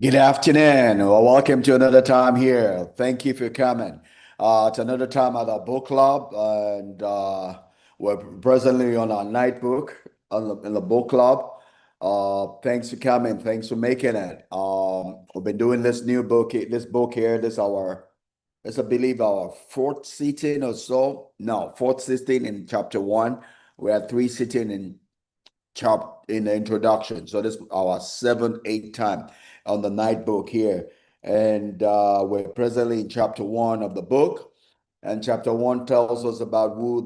Good afternoon. Well, welcome to another time here. Thank you for coming. It's another time at our book club, and we're presently on our night book in the book club. Thanks for coming. Thanks for making it. We've been doing this new book, this book here. This I believe our fourth sitting or so. No, fourth sitting in chapter one. We had three sitting in in the introduction. So this is our seventh, eighth time on the night book here. And we're presently in chapter one of the book. And chapter one tells us about who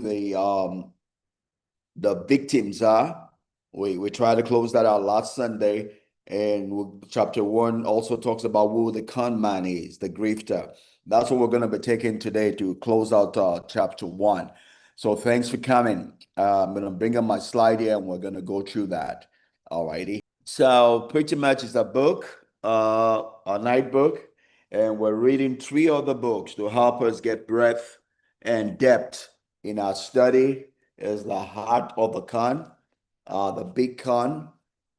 the victims are. We tried to close that out last Sunday. And chapter one also talks about who the con man is, the grifter. That's what we're going to be taking today to close out chapter one. So thanks for coming. I'm going to bring up my slide here and we're going to go through that. All righty. So pretty much it's a book, a night book, and we're reading three other books to help us get breadth and depth in our study. Is the heart of the con, the big con,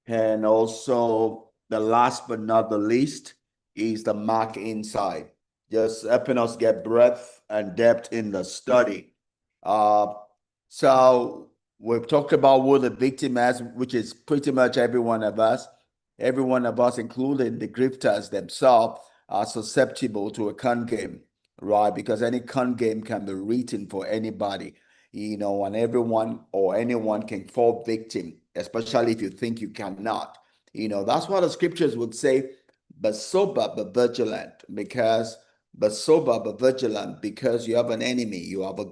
and also the last but not the least is the mark inside, just helping us get breadth and depth in the study. So we've talked about who the victim is, which is pretty much every one of us. Every one of us, including the grifters themselves, are susceptible to a con game, right? Because any con game can be written for anybody, and everyone or anyone can fall victim, especially if you think you cannot. That's what the scriptures would say, but sober, but vigilant, because you have an enemy, you have a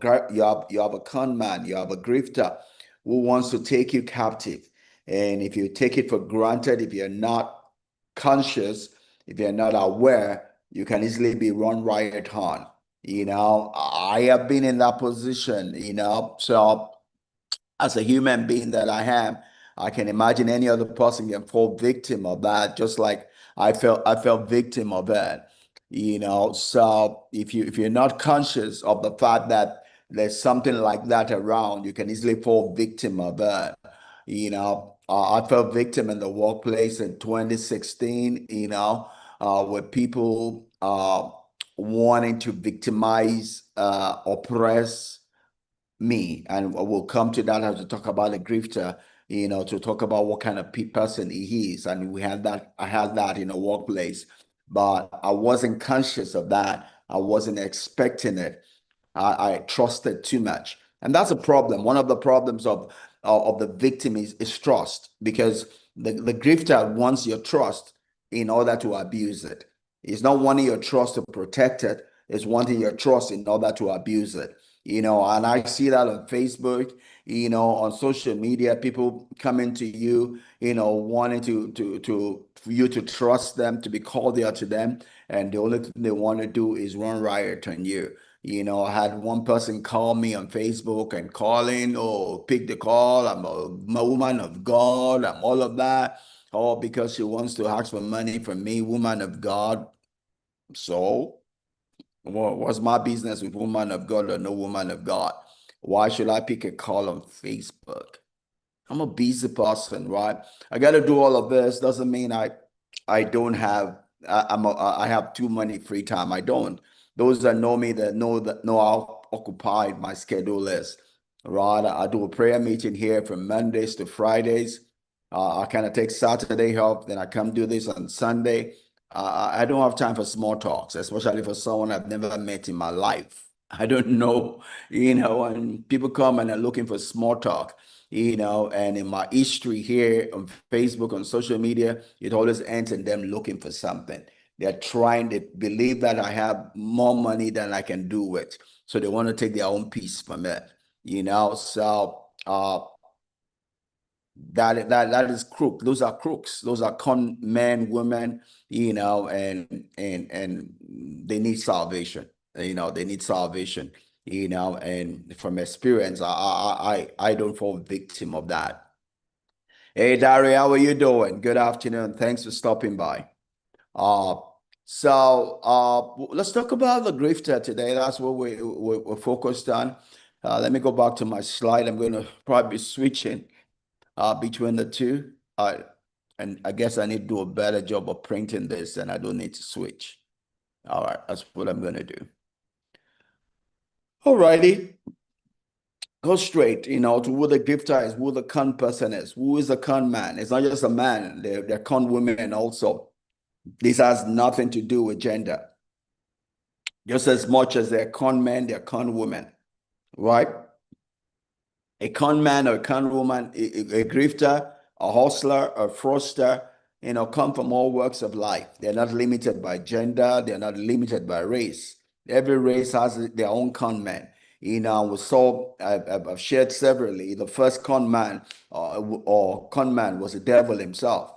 con man, you have a grifter who wants to take you captive. And if you take it for granted, if you're not conscious, if you're not aware, you can easily be run riot on. I have been in that position, so as a human being that I am, I can imagine any other person can fall victim of that, just like I felt victim of that. So if you're not conscious of the fact that there's something like that around, you can easily fall victim of that. I fell victim in the workplace in 2016, with people wanting to victimize, oppress me. And we'll come to that as we talk about the grifter, to talk about what kind of person he is. And I had that in the workplace, but I wasn't conscious of that. I wasn't expecting it. I trusted too much. And that's a problem. One of the problems of the victim is trust, because the grifter wants your trust in order to abuse it. It's not wanting your trust to protect it, it's wanting your trust in order to abuse it. And I see that on Facebook, on social media, people coming to you, wanting for you to trust them, to be cordial to them, and the only thing they want to do is run riot on you. I had one person call me on Facebook and calling, oh, pick the call. I'm a woman of God. I'm all of that. Oh, because she wants to ask for money from me, woman of God. So, what's my business with woman of God or no woman of God? Why should I pick a call on Facebook? I'm a busy person, right? I got to do all of this. Doesn't mean I don't have I have too many free time. I don't. Those that know me that know how occupied my schedule is. Right? I do a prayer meeting here from Mondays to Fridays. I kind of take Saturday off, then I come do this on Sunday. I don't have time for small talks, especially for someone I've never met in my life. I don't know, and people come and are looking for small talk, and in my history here on Facebook, on social media, it always ends in them looking for something. They're trying to believe that I have more money than I can do with. So they want to take their own piece from it, So that is crook. Those are crooks. Those are con men, women, and they need salvation. They need salvation. And from experience, I don't fall victim of that. Hey, Daria, how are you doing? Good afternoon. Thanks for stopping by. Uh, let's talk about the grifter today. That's what we're focused on. Let me go back to my slide. I'm going to probably be switching between the two. And I guess I need to do a better job of printing this, and I don't need to switch. All right, that's what I'm gonna do. All righty. Go straight, to who the grifter is, who the con person is, who is the con man. It's not just a man, they're con women also. This has nothing to do with gender. Just as much as they're con men, they're con women, right? A con man or a con woman, a grifter, a hustler, a fraudster, come from all walks of life. They're not limited by gender. They're not limited by race. Every race has their own con man. We saw, I've shared severally, the first con man or con man was the devil himself.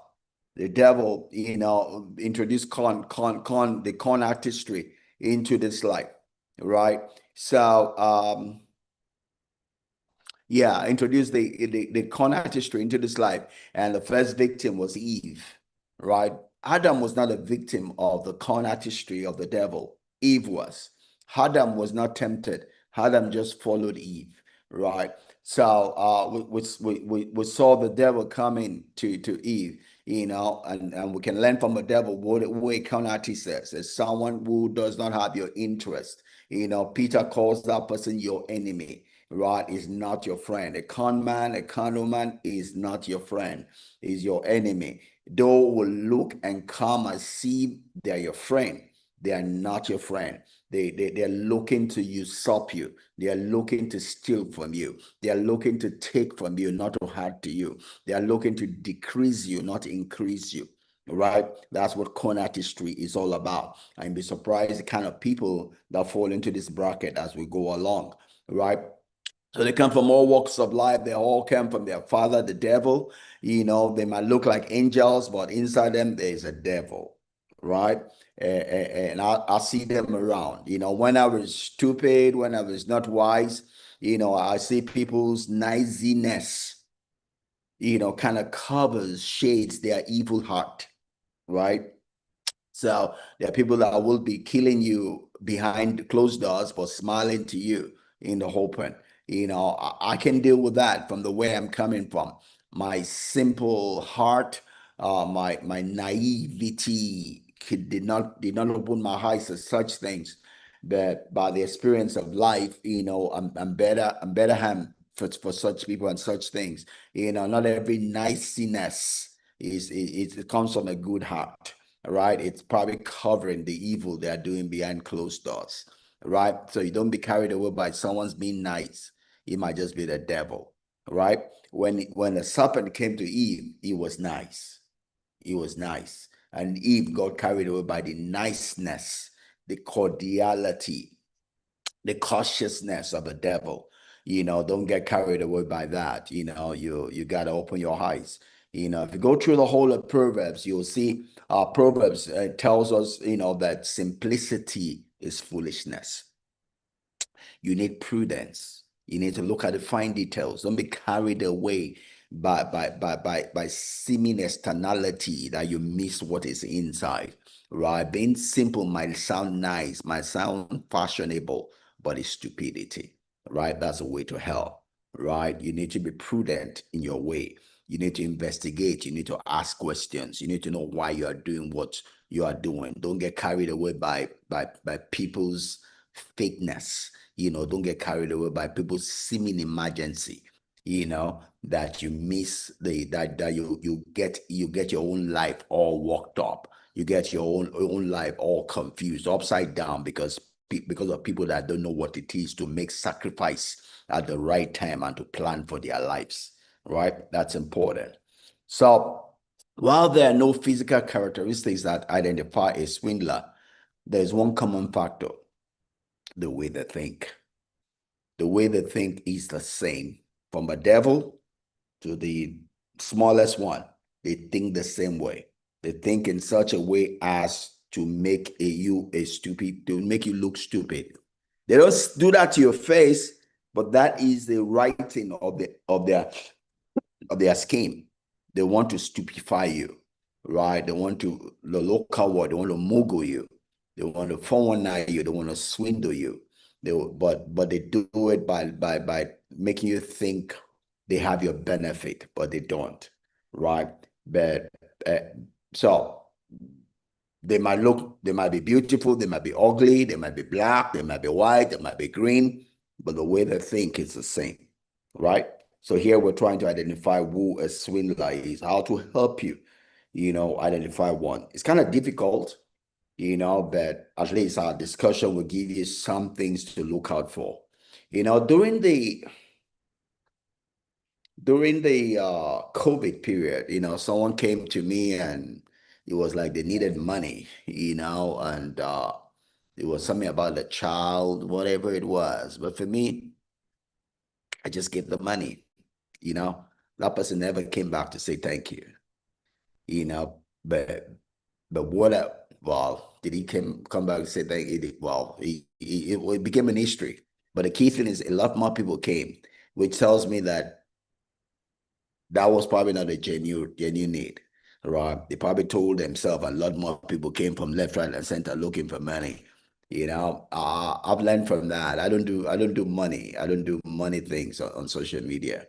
The devil, introduced the con artistry into this life, right? So, yeah, introduced the con artistry into this life, and the first victim was Eve, right? Adam was not a victim of the con artistry of the devil. Eve was. Adam was not tempted. Adam just followed Eve, right? So we saw the devil coming to Eve, and we can learn from the devil what a con artist says. As someone who does not have your interest. Peter calls that person your enemy, right? Is not your friend. A con man, a con woman is not your friend, is your enemy. Though will look and come and see they're your friend, they are not your friend. They're looking to usurp you. They are looking to steal from you. They are looking to take from you, not to add to you. They are looking to decrease you, not increase you. Right? That's what con artistry is all about. And be surprised the kind of people that fall into this bracket as we go along. Right? So they come from all walks of life. They all come from their father, the devil. They might look like angels, but inside them there's a devil, right? And I see them around. When I was stupid, when I was not wise, I see people's niceness, kind of covers, shades their evil heart, right? So there are people that will be killing you behind closed doors, but smiling to you in the open. I can deal with that from the way I'm coming from. My simple heart, my naivety did not open my eyes to such things. But by the experience of life, I'm better hand for such people and such things. Not every niceness it comes from a good heart, right? It's probably covering the evil they're doing behind closed doors, right? So you don't be carried away by someone's being nice. It might just be the devil, right? When the serpent came to Eve, he was nice. He was nice. And Eve got carried away by the niceness, the cordiality, the cautiousness of the devil. Don't get carried away by that. You gotta open your eyes. If you go through the whole of Proverbs, you'll see Proverbs tells us, that simplicity is foolishness. You need prudence. You need to look at the fine details. Don't be carried away by seeming externality that you miss what is inside. Right? Being simple might sound nice, might sound fashionable, but it's stupidity. Right? That's a way to hell. Right? You need to be prudent in your way. You need to investigate. You need to ask questions. You need to know why you are doing what you are doing. Don't get carried away by people's fakeness. Don't get carried away by people's seeming emergency. That you miss that you get your own life all worked up. You get your own life all confused, upside down because of people that don't know what it is to make sacrifice at the right time and to plan for their lives. Right? That's important. So while there are no physical characteristics that identify a swindler, there's one common factor: the way they think. The way they think is the same. From the devil to the smallest one, they think the same way. They think in such a way as to make to make you look stupid. They don't do that to your face, but that is the writing of their scheme. They want to stupefy you, right? They want to, the local word, they want to mogul you. They want to 419 you. They want to swindle you. But they do it by making you think they have your benefit, but they don't, right? But So they might be beautiful, they might be ugly, they might be black, they might be white, they might be green, but the way they think is the same, right? So here we're trying to identify who a swindler is, how to help you, identify one. It's kind of difficult, but at least our discussion will give you some things to look out for. During the COVID period, someone came to me and it was like they needed money, and it was something about the child, whatever it was. But for me, I just gave the money, you know. That person never came back to say thank you, you know. But well, did he come back and say thank you? Well, it became an history. But the key thing is a lot more people came, which tells me that was probably not a genuine need, right? They probably told themselves a lot more people came from left, right, and center looking for money. I've learned from that. I don't do money. I don't do money things on social media.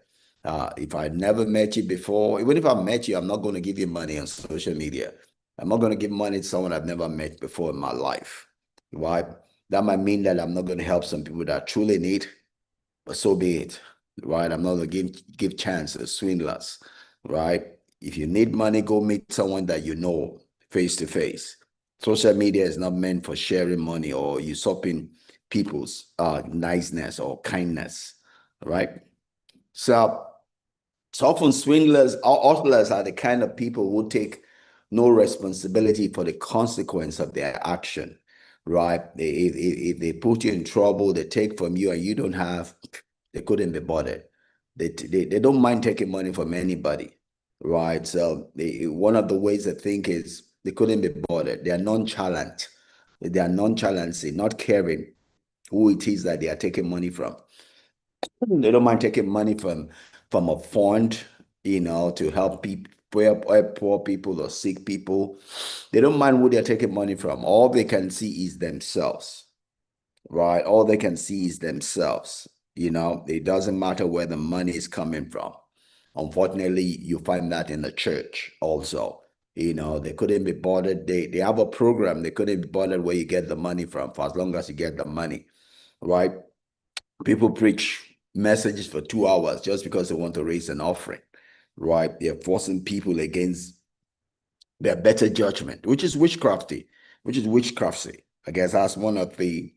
If I never met you before, even if I met you, I'm not going to give you money on social media. I'm not going to give money to someone I've never met before in my life, right? That might mean that I'm not going to help some people that truly need, but so be it, right? I'm not gonna give chance to swindlers, right? If you need money, go meet someone that you know face to face. Social media is not meant for sharing money or usurping people's niceness or kindness, right? So so often swindlers or hustlers are the kind of people who take no responsibility for the consequence of their action, right? If they put you in trouble, they take from you and you don't have, they couldn't be bothered. They don't mind taking money from anybody, right? So one of the ways they think is they couldn't be bothered. They are nonchalant. They are nonchalancy, not caring who it is that they are taking money from. They don't mind taking money from a fund, to help people, poor people or sick people. They don't mind who they're taking money from. All they can see is themselves, right? All they can see is themselves. It doesn't matter where the money is coming from. Unfortunately, you find that in the church also. They couldn't be bothered. They have a program. They couldn't be bothered where you get the money from for as long as you get the money, right? People preach messages for 2 hours just because they want to raise an offering, right? They're forcing people against their better judgment, which is witchcrafty, I guess that's one of the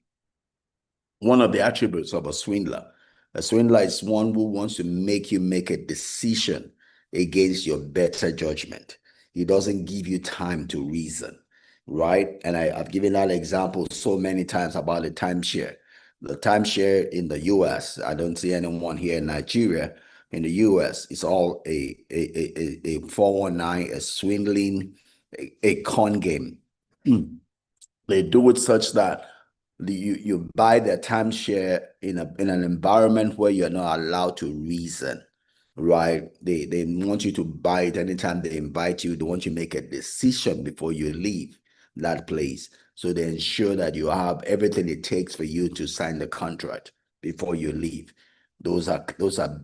attributes of a swindler. A swindler is one who wants to make you make a decision against your better judgment. He doesn't give you time to reason, right? And I've given that example so many times about the timeshare. The timeshare in the US, I don't see anyone here in Nigeria. In the US, it's all a 419, a swindling, a con game. They do it such that you buy their timeshare in an environment where you're not allowed to reason, right? They want you to buy it anytime they invite you. They want you to make a decision before you leave that place. So they ensure that you have everything it takes for you to sign the contract before you leave. Those are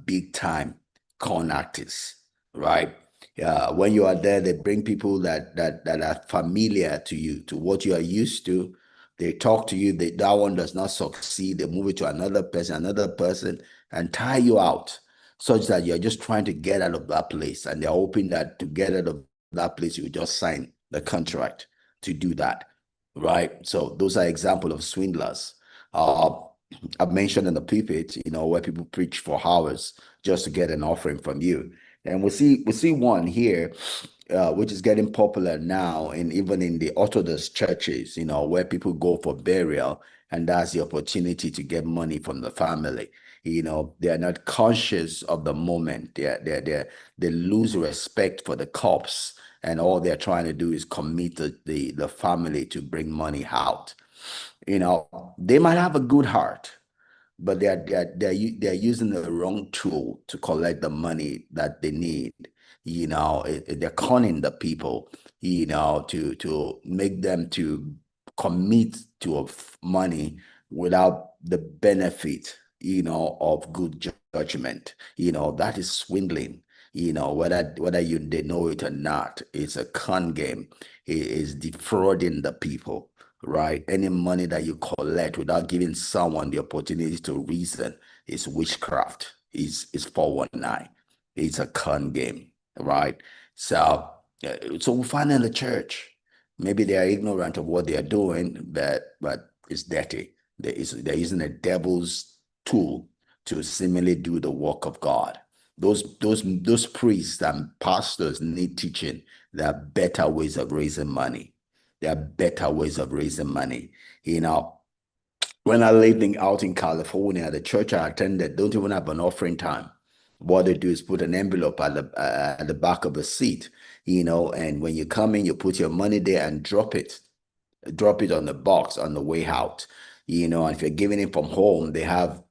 big time con artists, right? Yeah, when you are there, they bring people that are familiar to you, to what you are used to. They talk to you, that one does not succeed. They move it to another person, and tie you out, such that you're just trying to get out of that place. And they're hoping that to get out of that place, you just sign the contract to do that, right? So those are examples of swindlers. Uh, I've mentioned in the pulpit, where people preach for hours just to get an offering from you. And we see one here, which is getting popular now, and even in the Orthodox churches, where people go for burial, and that's the opportunity to get money from the family. They are not conscious of the moment. They lose respect for the corpse, and all they're trying to do is commit the family to bring money out. They might have a good heart, but they're using the wrong tool to collect the money that they need. They're conning the people, to make them to commit to money without the benefit, of good judgment. That is swindling. whether you they know it or not. It's a con game. It is defrauding the people, right? Any money that you collect without giving someone the opportunity to reason is witchcraft. Is 419. It's a con game, right? So, so we find in the church, maybe they are ignorant of what they are doing, but it's dirty. They're using a devil's tool to seemingly do the work of God. Those priests and pastors need teaching. There are better ways of raising money. There are better ways of raising money. You know, when I lived out in California, the church I attended don't even have an offering time. What they do is put an envelope at the back of the seat, and when you come in, you put your money there and drop it on the box on the way out. And if you're giving it from home, they have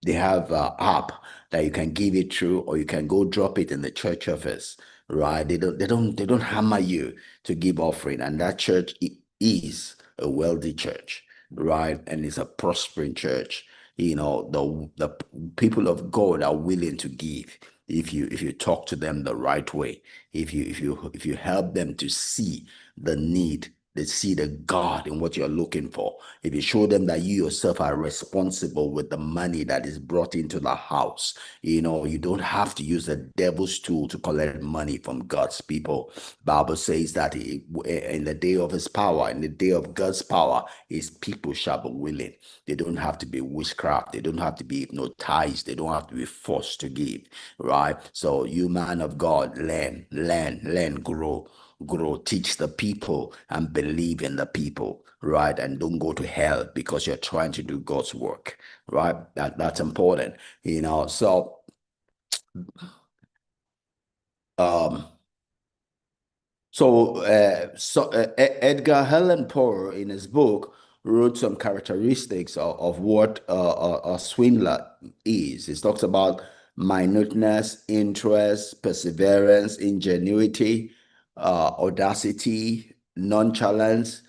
app that you can give it through, or you can go drop it in the church office, right? They don't hammer you to give offering, and that church is a wealthy church, right? And it's a prospering church. The people of God are willing to give if you talk to them the right way, if you help them to see the need. They see the God in what you're looking for. If you show them that you yourself are responsible with the money that is brought into the house, you don't have to use the devil's tool to collect money from God's people. Bible says that in the day of his power, in the day of God's power, his people shall be willing. They don't have to be witchcraft. They don't have to be hypnotized. They don't have to be forced to give, right? So you, man of God, learn, grow, teach the people and believe in the people, right? And don't go to hell because you're trying to do God's work, right? That's important, So, um, Edgar Allan Poe, in his book, wrote some characteristics of what a swindler is. He talks about minuteness, interest, perseverance, ingenuity, audacity, nonchalance,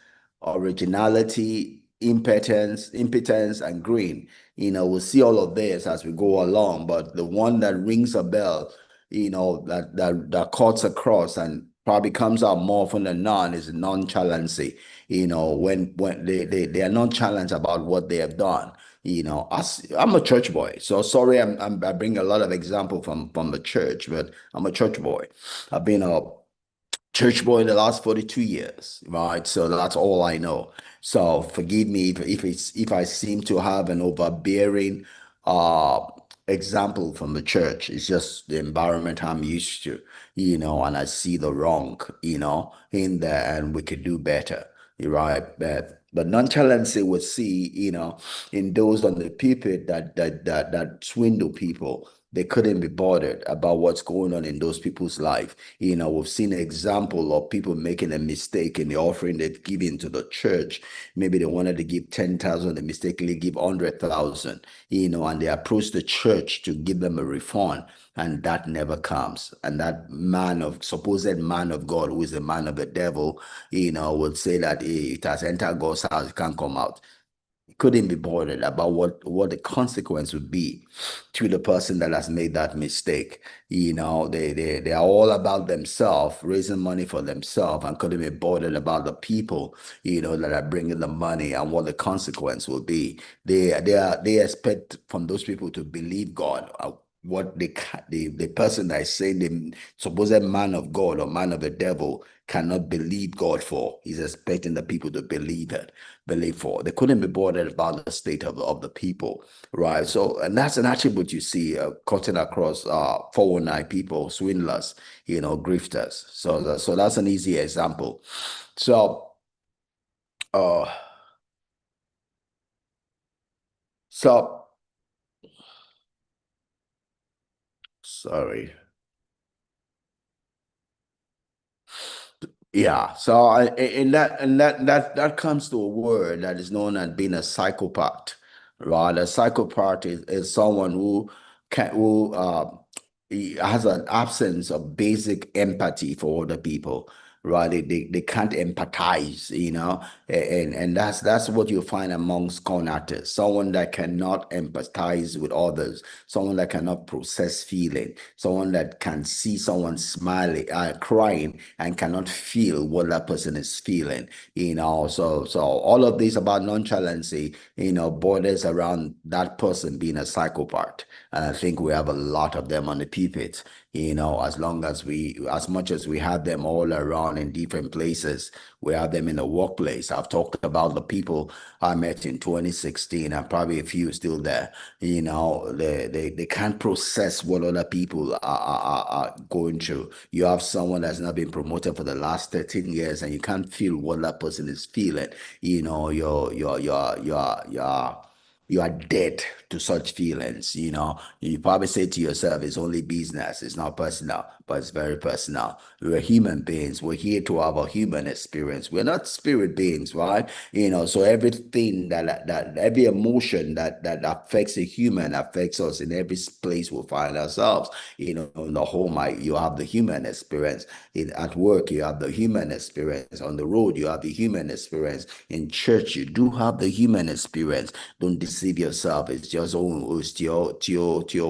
originality, impotence, and green. We'll see all of this as we go along, but the one that rings a bell, that cuts across and probably comes out more often than not is nonchalancy. When they are nonchalant about what they have done. I'm a church boy, so sorry, I bring a lot of example from the church, but I'm a church boy. I've been a church boy in the last 42 years, right? So that's all I know. So forgive me if I seem to have an overbearing uh example from the church. It's just the environment I'm used to, and I see the wrong, in there, and we could do better. You're right. But nonchalancy would see, in those on the pulpit that swindle people. They couldn't be bothered about what's going on in those people's life. We've seen an example of people making a mistake in the offering they've given to the church. Maybe they wanted to give 10,000, they mistakenly give 100,000, and they approach the church to give them a refund, and that never comes. And that supposed man of God, who is a man of the devil, would say that it has entered God's house, it can't come out. Couldn't be bothered about what the consequence would be to the person that has made that mistake. They are all about themselves, raising money for themselves, and couldn't be bothered about the people, that are bringing the money and what the consequence will be. They expect from those people to believe God. What the person that is saying the supposed man of God or man of the devil cannot believe God for. He's expecting the people to believe for. They couldn't be bothered about the state of the people, right? So, and that's an attribute you see cutting across 419 people, swindlers, grifters. So that's an easy example. So, uh, so sorry. Yeah, so and that comes to a word that is known as being a psychopath, right? A psychopath is someone who he has an absence of basic empathy for other people, right? They can't empathize, and that's what you find amongst con artists. Someone that cannot empathize with others, someone that cannot process feeling, someone that can see someone smiling, crying, and cannot feel what that person is feeling. So all of this about nonchalancy, borders around that person being a psychopath. And I think we have a lot of them on the pulpit, as much as we have them all around in different places, we have them in the workplace. I've talked about the people I met in 2016, and probably a few still there. They can't process what other people are going through. You have someone that's not been promoted for the last 13 years, and you can't feel what that person is feeling. You are dead to such feelings. You probably say to yourself, it's only business, it's not personal, but it's very personal. We're human beings. We're here to have a human experience. We're not spirit beings, right? So everything that every emotion that affects a human affects us in every place we find ourselves. In the home, you have the human experience. At work, you have the human experience. On the road, you have the human experience. In church, you do have the human experience. Don't deceive yourself. It's just it's your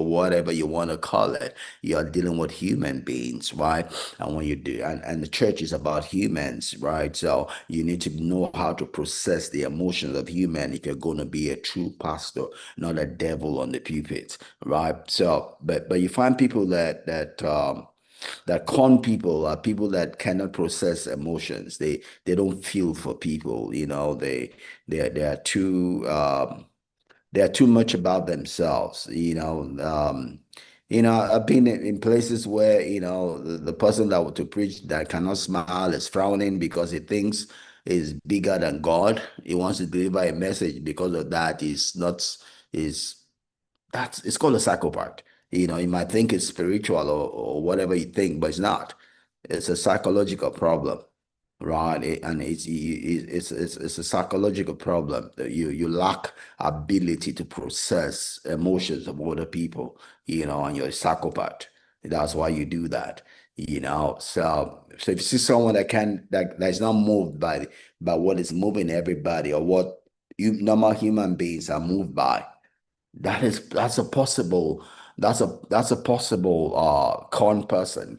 whatever you want to call it. You're dealing with human beings, right? And when you do, and the church is about humans, right? So you need to know how to process the emotions of human if you're going to be a true pastor, not a devil on the pulpit, right? So, but you find people that con people are people that cannot process emotions. They don't feel for people. They are too they're too much about themselves. I've been in places where the person that to preach that cannot smile is frowning because he thinks is bigger than God. He wants to deliver a message because of that. Is it's called a psychopath. You might think it's spiritual or whatever you think, but it's not. It's a psychological problem, right? And it's a psychological problem that you lack ability to process emotions of other people, and you're a psychopath. That's why you do that, So if you see someone that's not moved by what is moving everybody or what normal human beings are moved by, that's a possible that's a possible con person,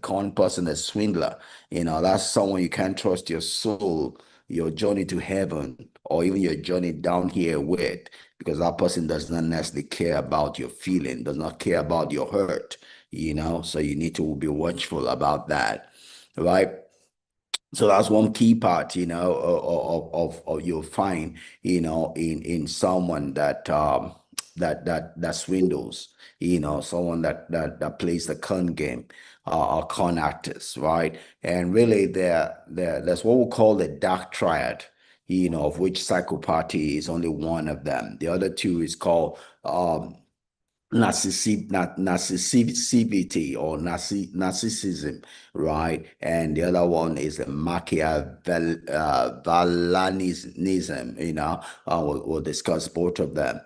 a swindler. That's someone you can't trust your soul, your journey to heaven, or even your journey down here with, because that person does not necessarily care about your feeling, does not care about your hurt. So you need to be watchful about that, right? So that's one key part, of you'll find, in someone that swindles, someone that plays the con game, or con artist, right? And really, that's what we call the dark triad, of which psychopathy is only one of them. The other two is called narcissivity or narcissism, right? And the other one is the Machiavellianism, we'll discuss both of them.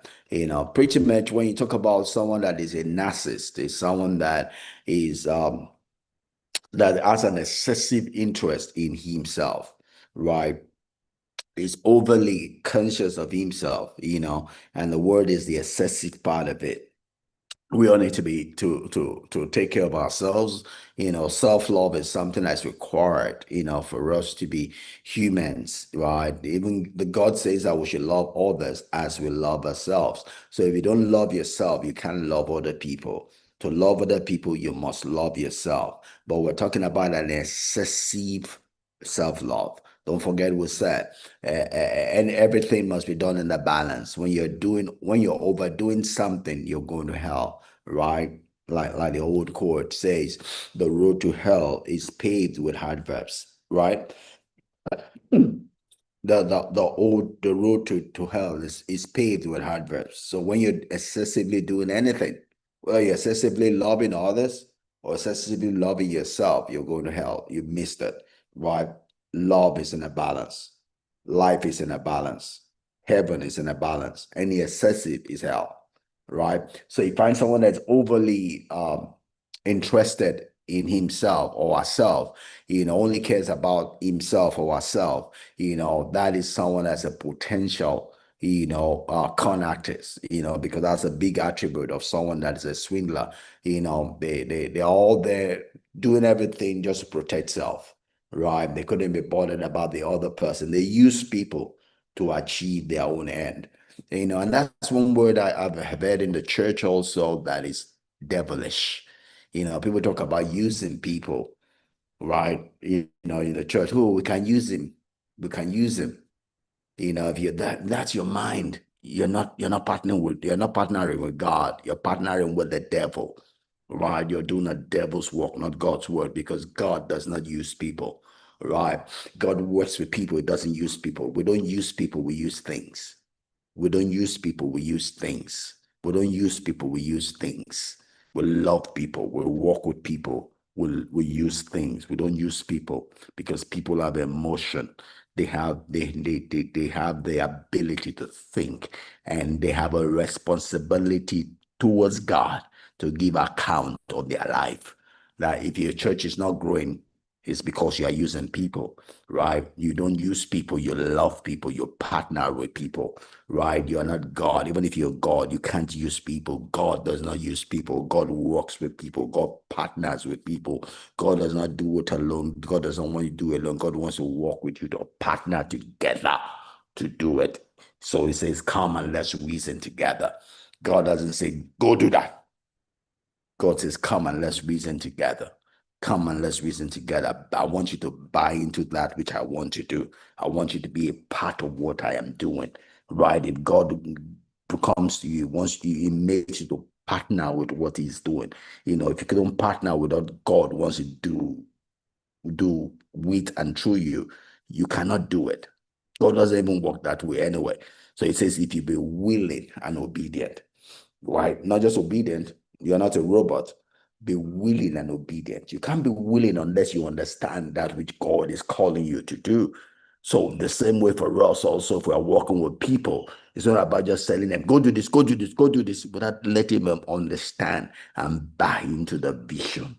Pretty much when you talk about someone that is a narcissist, is someone that is that has an excessive interest in himself, right? Is overly conscious of himself, and the word is the excessive part of it. We all need to be to take care of ourselves. Self-love is something that's required, for us to be humans, right? Even the God says that we should love others as we love ourselves. So if you don't love yourself, you can't love other people. To love other people, you must love yourself. But we're talking about an excessive self-love. Don't forget we said, and everything must be done in the balance. When you're overdoing something, you're going to hell, right? Like the old quote says, the road to hell is paved with hard verbs, right? The road to hell is paved with hard verbs. So when you're excessively doing anything, well, you're excessively loving others or excessively loving yourself, you're going to hell. You missed it, right? Love is in a balance. Life is in a balance. Heaven is in a balance. Any excessive is hell, right? So you find someone that's overly interested in himself or herself, only cares about himself or herself, that is someone that's a potential, con artist, because that's a big attribute of someone that is a swindler. They're all there doing everything just to protect self, right? They couldn't be bothered about the other person. They use people to achieve their own end. And that's one word I've heard in the church also that is devilish. People talk about using people, right? In the church, oh, we can use him. We can use him. If you that's your mind. You're not partnering with God. You're partnering with the devil, right? You're doing a devil's work, not God's work, because God does not use people, right? God works with people. He doesn't use people. We don't use people. We use things. We don't use people, we use things. We don't use people, we use things. We love people, we work with people, we use things. We don't use people because people have emotion. They have the ability to think, and they have a responsibility towards God to give account of their life. That if your church is not growing, it's because you are using people, right? You don't use people, you love people, you partner with people, right? You're not God. Even if you're God, you can't use people. God does not use people. God works with people. God partners with people. God does not do it alone. God doesn't want you to do it alone. God wants to work with you to partner together to do it. So he says, come and let's reason together. God doesn't say, go do that. God says, come and let's reason together. Come and let's reason together. I want you to buy into that which I want to do. I want you to be a part of what I am doing, right? If God comes to you, wants you, he makes you to partner with what he's doing. If you don't partner with what God wants to do with and through you, you cannot do it. God doesn't even work that way anyway. So it says, if you be willing and obedient, right? Not just obedient, you're not a robot. Be willing and obedient. You can't be willing unless you understand that which God is calling you to do. So the same way for us also, if we are working with people, it's not about just telling them, go do this, go do this, go do this, but letting them understand and buy into the vision.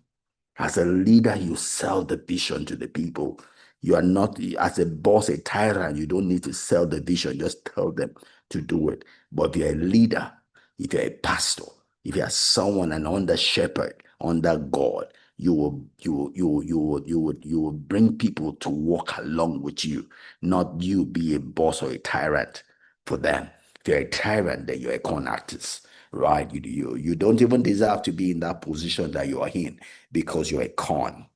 As a leader, you sell the vision to the people. You are not, as a boss, a tyrant, you don't need to sell the vision. Just tell them to do it. But if you're a leader, if you're a pastor, if you're someone and under shepherd, under God, you will bring people to walk along with you, not you be a boss or a tyrant for them. If you're a tyrant, then you're a con artist, right? You don't even deserve to be in that position that you are in because you're a con,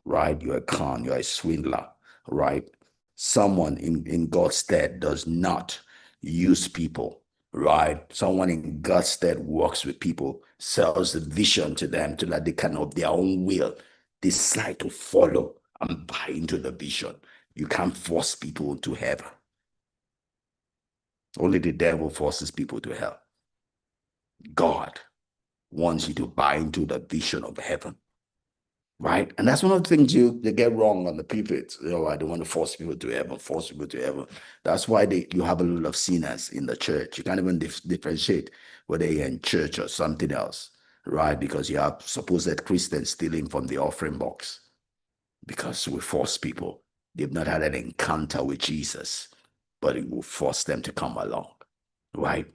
right? You're a con, you're a swindler, right? Someone in God's stead does not use people, right? Someone in God's stead works with people, sells the vision to them so that they can, of their own will, decide to follow and buy into the vision. You can't force people into heaven. Only the devil forces people to hell. God wants you to buy into the vision of heaven. Right. And that's one of the things they get wrong on the pulpit. I don't want to force people to heaven, force people to heaven. That's why you have a lot of sinners in the church. You can't even differentiate whether you're in church or something else, right? Because you have supposed Christians stealing from the offering box because we force people. They've not had an encounter with Jesus, but it will force them to come along, right?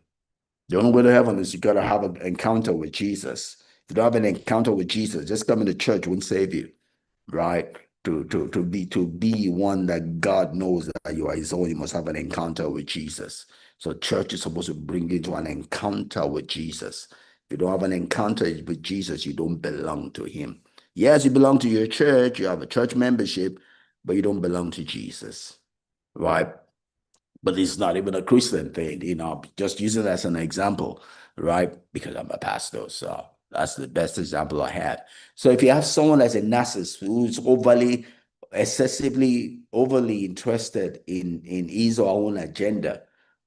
The only way to heaven is you got to have an encounter with Jesus. If you don't have an encounter with Jesus, just coming to church won't save you, right? To be one that God knows that you are his own, you must have an encounter with Jesus. So church is supposed to bring you to an encounter with Jesus. If you don't have an encounter with Jesus, you don't belong to him. Yes, you belong to your church, you have a church membership, but you don't belong to Jesus, right? But it's not even a Christian thing, just use it as an example, right? Because I'm a pastor, so that's the best example I have. So if you have someone as a narcissist who's overly interested in his or her own agenda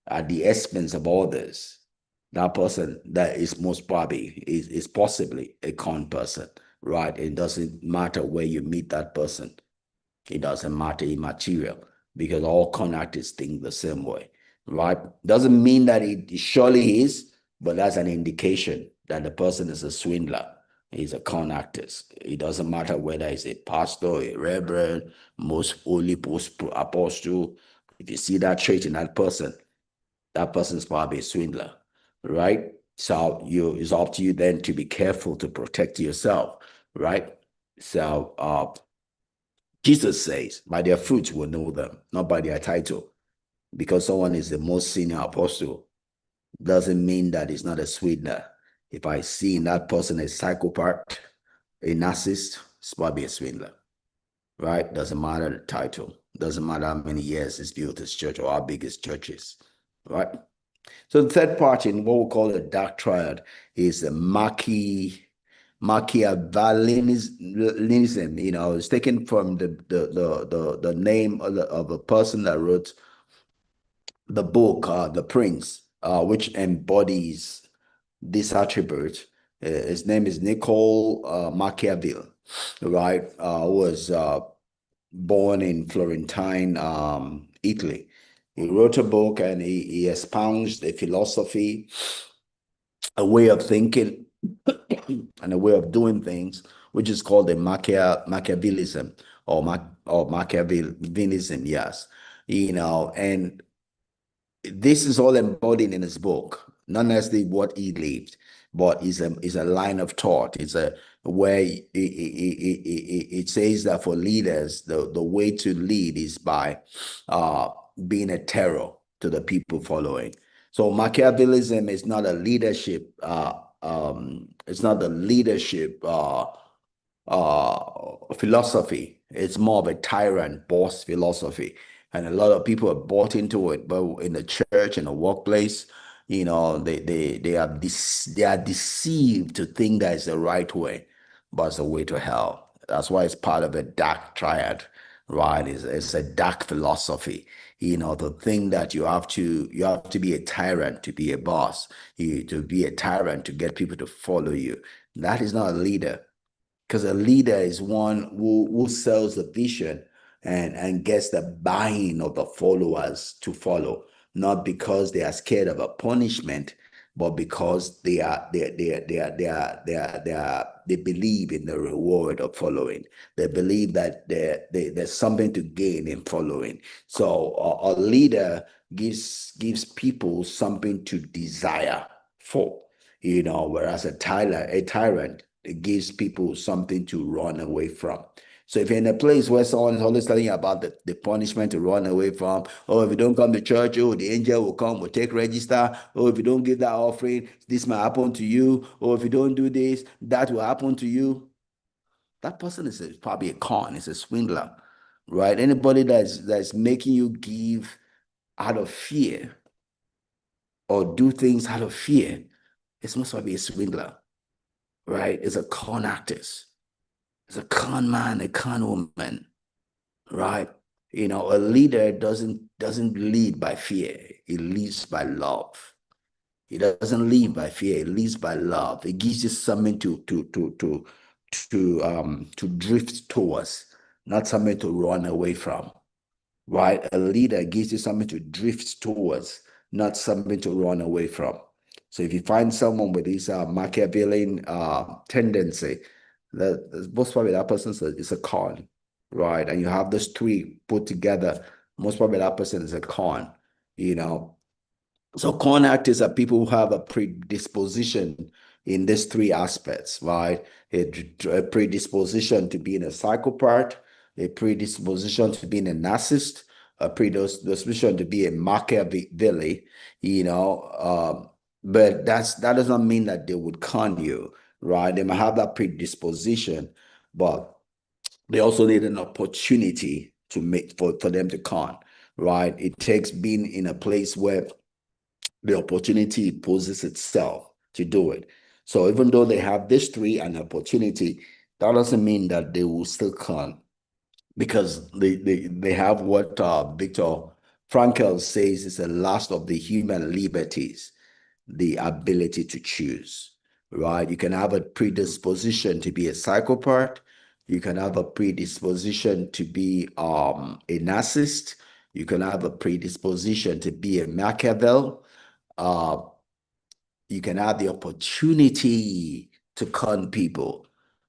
at the expense of others, that person that is most probably is possibly a con person, right? It doesn't matter where you meet that person. It doesn't matter immaterial because all con artists think the same way, right? Doesn't mean that it surely is, but that's an indication that the person is a swindler, He's a con artist. It doesn't matter whether he's a pastor, a reverend, most holy apostle. If you see that trait in that person is probably a swindler, right? So it's up to you then to be careful to protect yourself, right? So Jesus says, by their fruits will know them, not by their title. Because someone is the most senior apostle doesn't mean that it's not a swindler. If I see in that person a psychopath, a narcissist, it's probably a swindler, right? Doesn't matter the title. Doesn't matter how many years he's built his church or how big his church is, right? So the third part in what we call the dark triad is the Machiavellianism. It's taken from the name of a person that wrote the book, The Prince, which embodies this attribute. His name is Niccolo Machiavelli, right? Who was born in Florentine, Italy. He wrote a book and he expounds a philosophy, a way of thinking, and a way of doing things, which is called the Machiavellism or Machiavellism, yes. And this is all embodied in his book, not necessarily what he lived, but is a line of thought. It's a where it says that for leaders, the way to lead is by being a terror to the people following. So Machiavellism is not a leadership. It's not the leadership philosophy. It's more of a tyrant boss philosophy. And a lot of people are bought into it, but in the church, in the workplace, they are deceived to think that it's the right way, but it's the way to hell. That's why it's part of a dark triad, right? It's a dark philosophy. To think that you have to be a tyrant to be a boss, to be a tyrant to get people to follow you. That is not a leader. Because a leader is one who sells the vision and gets the buying of the followers to follow, not because they are scared of a punishment, but because they believe in the reward of following. They believe that there's something to gain in following. So a leader gives people something to desire for, whereas a tyrant, it gives people something to run away from. So if you're in a place where someone is always telling you about the punishment to run away from, oh, if you don't come to church, oh, the angel will come, will take register. Oh, if you don't give that offering, this might happen to you. Oh, if you don't do this, that will happen to you. That person is probably a con, is a swindler, right? Anybody that's making you give out of fear or do things out of fear, it's most probably a swindler, right? It's a con artist. It's a con man, a con woman, right? A leader doesn't lead by fear. He leads by love. He doesn't lead by fear. He leads by love. It gives you something to drift towards, not something to run away from, right? A leader gives you something to drift towards, not something to run away from. So if you find someone with this Machiavellian tendency, that most probably that person is a con, right? And you have those three put together, most probably that person is a con, you know. So con actors are people who have a predisposition in these three aspects, right? A predisposition to being a psychopath, a predisposition to being a narcissist, a predisposition to be a Machiavelli, but that does not mean that they would con you, right? They might have that predisposition, but they also need an opportunity to make for them to con, right? It takes being in a place where the opportunity poses itself to do it. So even though they have this three and opportunity, that doesn't mean that they will still con, because they have what Viktor Frankl says is the last of the human liberties, the ability to choose, right? You can have a predisposition to be a psychopath. You can have a predisposition to be a narcissist. You can have a predisposition to be a Machiavel. Uh, you can have the opportunity to con people,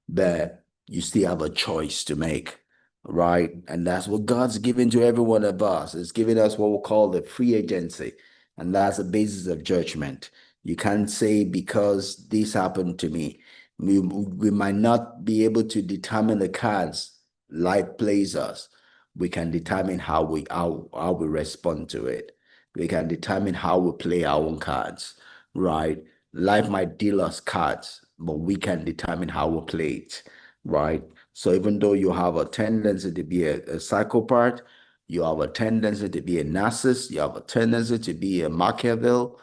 but you still have a choice to make, right? And that's what God's given to every one of us. It's giving us what we call the free agency, and that's the basis of judgment. You can't say because this happened to me. We might not be able to determine the cards life plays us. We can determine how we respond to it. We can determine how we play our own cards, right? Life might deal us cards, but we can determine how we play it, right? So even though you have a tendency to be a psychopath, you have a tendency to be a narcissist, you have a tendency to be a Machiavel,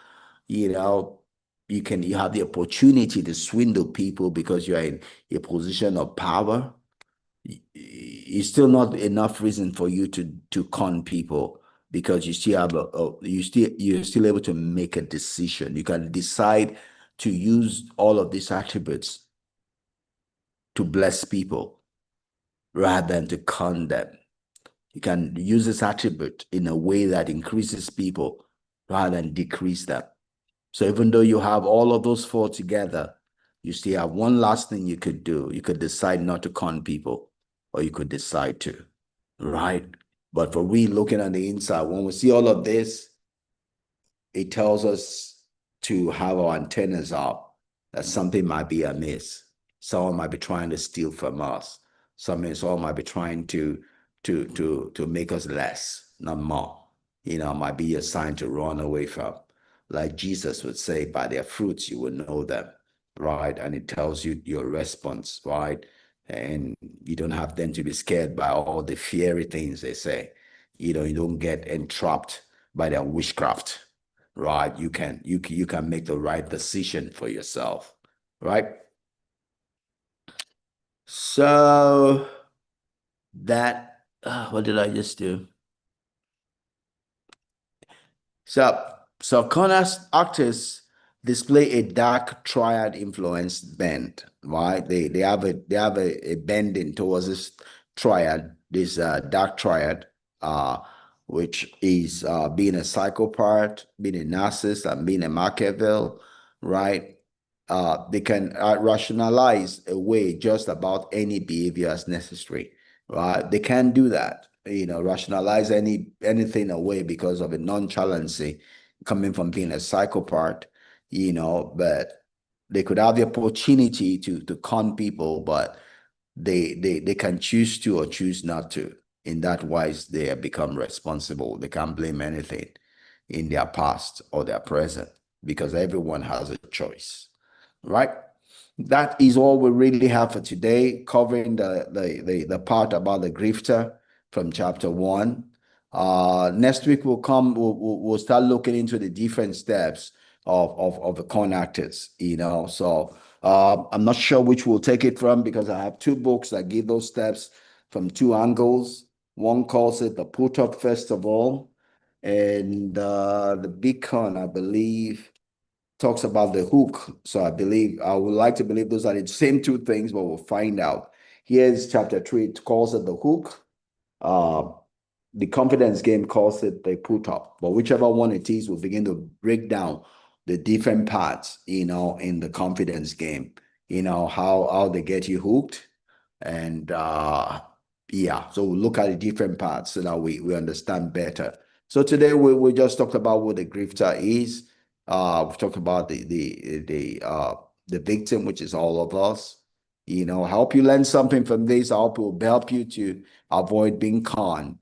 you know, you have the opportunity to swindle people because you're in a position of power. It's still not enough reason for you to con people, because you still have you're still able to make a decision. You can decide to use all of these attributes to bless people rather than to con them. You can use this attribute in a way that increases people rather than decrease them. So even though you have all of those four together, you still have one last thing you could do. You could decide not to con people, or you could decide to, right? But for we looking on the inside, when we see all of this, it tells us to have our antennas up, that something might be amiss. Someone might be trying to steal from us. Someone might be trying to make us less, not more. Might be a sign to run away from. Like Jesus would say, by their fruits you will know them, right? And it tells you your response, right? And you don't have them to be scared by all the fiery things they say. You don't get entrapped by their witchcraft, right? You can make the right decision for yourself, right? So what did I just do? So Connor's actors display a dark triad influence bend, right? They have a bending towards this triad, this dark triad, uh, which is being a psychopath, being a narcissist, and being a Machiavel, right? They can rationalize away just about any behavior as necessary, right? They can do that, rationalize anything away because of a nonchalancy coming from being a psychopath, but they could have the opportunity to con people, but they can choose to or choose not to. In that wise, they have become responsible. They can't blame anything in their past or their present, because everyone has a choice, right? That is all we really have for today, covering the part about the grifter from chapter 1. Next week we'll start looking into the different steps of the con actors, So I'm not sure which we'll take it from, because I have two books that give those steps from two angles. One calls it the put up first of all, and the big con, I believe, talks about the hook. So I would like to believe those are the same two things, but we'll find out. Here's chapter 3. It calls it the hook. Uh, the confidence game calls it the put up. But whichever one it is, we'll begin to break down the different parts, in the confidence game, how they get you hooked. And yeah, so we'll look at the different parts so that we understand better. So today we just talked about what the grifter is. We've talked about the victim, which is all of us. I hope you learn something from this. I hope it will help you to avoid being conned,